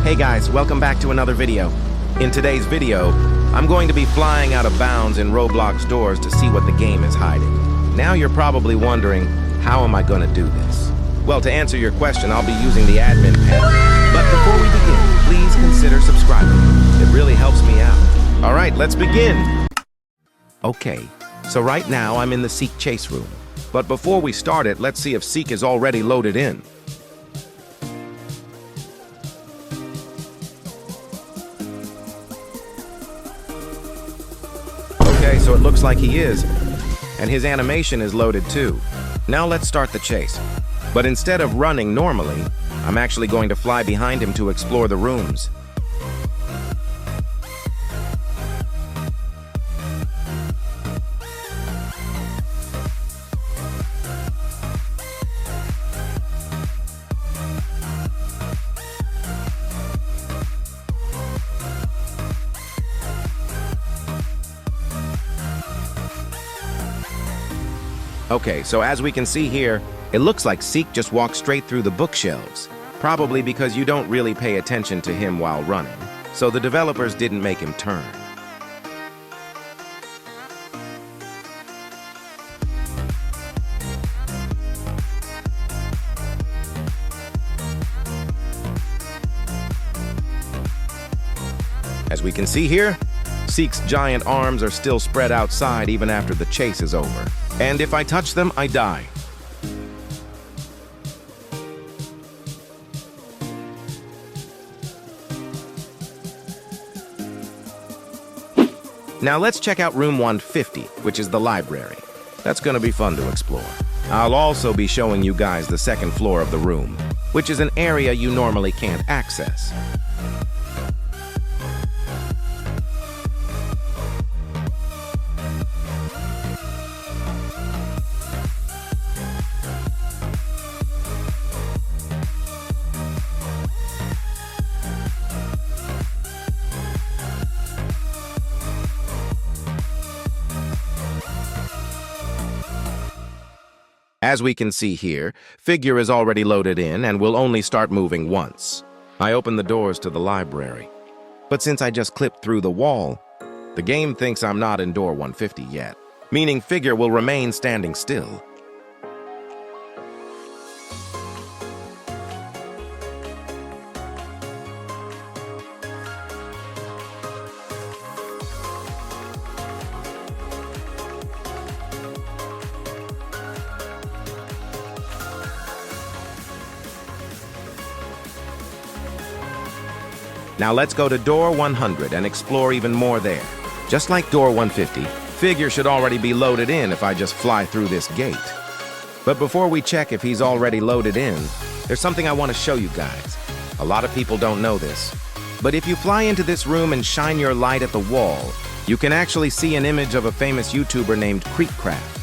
Hey guys, welcome back to another video. In today's video, I'm going to be flying out of bounds in Roblox doors to see what the game is hiding. Now you're probably wondering, how am I going to do this? Well, to answer your question, I'll be using the admin panel. But before we begin, please consider subscribing. It really helps me out. All right, let's begin. Okay, so right now I'm in the Seek chase room. But before we start it, let's see if Seek is already loaded in. Okay, so it looks like he is, and his animation is loaded too. Now let's start the chase. But instead of running normally, I'm actually going to fly behind him to explore the rooms. Okay, so as we can see here, it looks like Seek just walked straight through the bookshelves, probably because you don't really pay attention to him while running, so the developers didn't make him turn. As we can see here, Seek's giant arms are still spread outside even after the chase is over. And if I touch them, I die. Now let's check out room 150, which is the library. That's gonna be fun to explore. I'll also be showing you guys the second floor of the room, which is an area you normally can't access. As we can see here, Figure is already loaded in and will only start moving once. I open the doors to the library. But since I just clipped through the wall, the game thinks I'm not in door 150 yet, meaning Figure will remain standing still. Now let's go to door 100 and explore even more there. Just like door 150, Figure should already be loaded in if I just fly through this gate. But before we check if he's already loaded in, there's something I want to show you guys. A lot of people don't know this, but if you fly into this room and shine your light at the wall, you can actually see an image of a famous YouTuber named Creekcraft.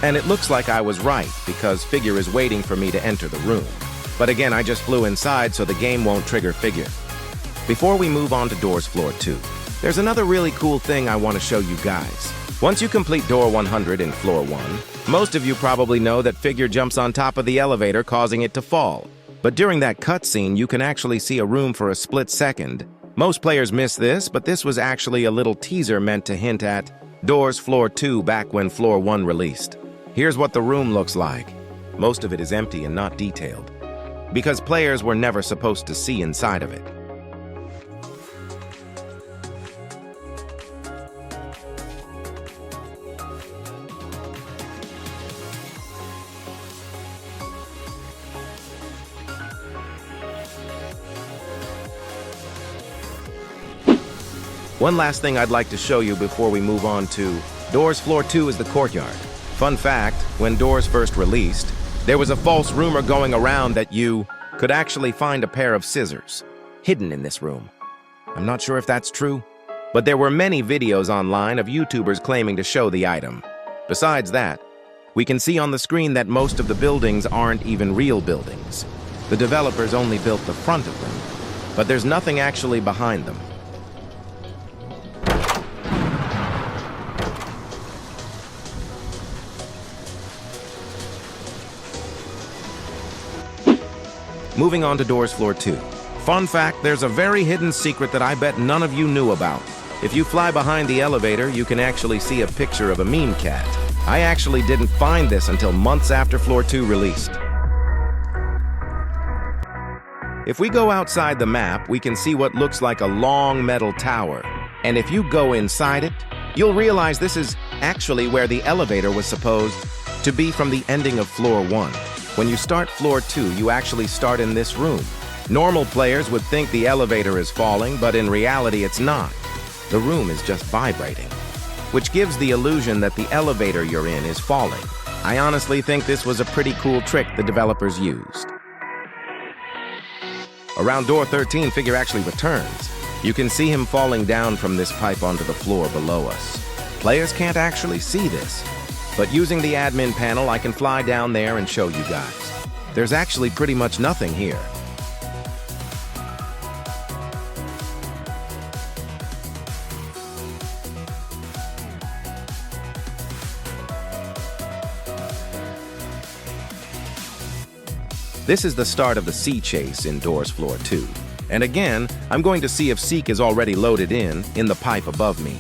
And it looks like I was right, because Figure is waiting for me to enter the room. But again, I just flew inside, so the game won't trigger Figure. Before we move on to doors floor 2, there's another really cool thing I want to show you guys. Once you complete door 100 in floor 1, most of you probably know that Figure jumps on top of the elevator, causing it to fall. But during that cutscene, you can actually see a room for a split second. Most players miss this, but this was actually a little teaser meant to hint at doors floor 2 back when floor 1 released. Here's what the room looks like. Most of it is empty and not detailed, because players were never supposed to see inside of it. One last thing I'd like to show you before we move on to doors floor 2 is the Courtyard. Fun fact, when Doors first released, there was a false rumor going around that you could actually find a pair of scissors hidden in this room. I'm not sure if that's true, but there were many videos online of YouTubers claiming to show the item. Besides that, we can see on the screen that most of the buildings aren't even real buildings. The developers only built the front of them, but there's nothing actually behind them. Moving on to doors floor 2. Fun fact, there's a very hidden secret that I bet none of you knew about. If you fly behind the elevator, you can actually see a picture of a meme cat. I actually didn't find this until months after floor 2 released. If we go outside the map, we can see what looks like a long metal tower. And if you go inside it, you'll realize this is actually where the elevator was supposed to be from the ending of floor 1. When you start floor 2, you actually start in this room. Normal players would think the elevator is falling, but in reality it's not. The room is just vibrating, which gives the illusion that the elevator you're in is falling. I honestly think this was a pretty cool trick the developers used. Around door 13, Figure actually returns. You can see him falling down from this pipe onto the floor below us. Players can't actually see this, but using the admin panel, I can fly down there and show you guys. There's actually pretty much nothing here. This is the start of the sea chase in doors floor 2. And again, I'm going to see if Seek is already loaded in the pipe above me.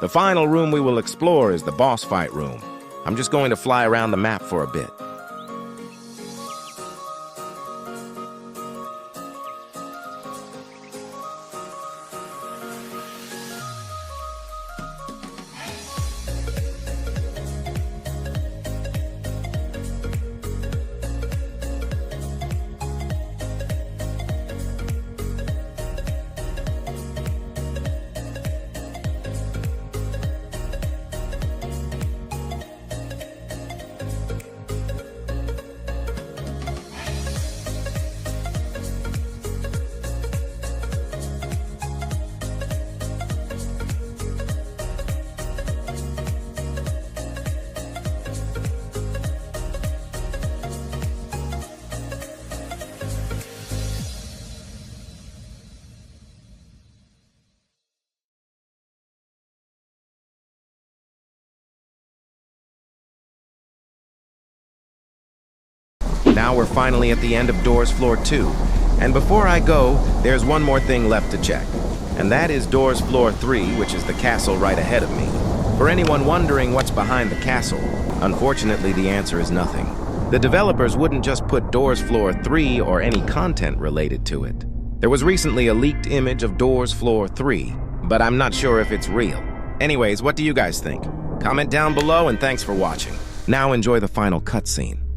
The final room we will explore is the boss fight room. I'm just going to fly around the map for a bit. Now we're finally at the end of Doors Floor 2. And before I go, there's one more thing left to check. And that is Doors Floor 3, which is the castle right ahead of me. For anyone wondering what's behind the castle, unfortunately the answer is nothing. The developers wouldn't just put Doors Floor 3 or any content related to it. There was recently a leaked image of Doors Floor 3, but I'm not sure if it's real. Anyways, what do you guys think? Comment down below and thanks for watching. Now enjoy the final cutscene.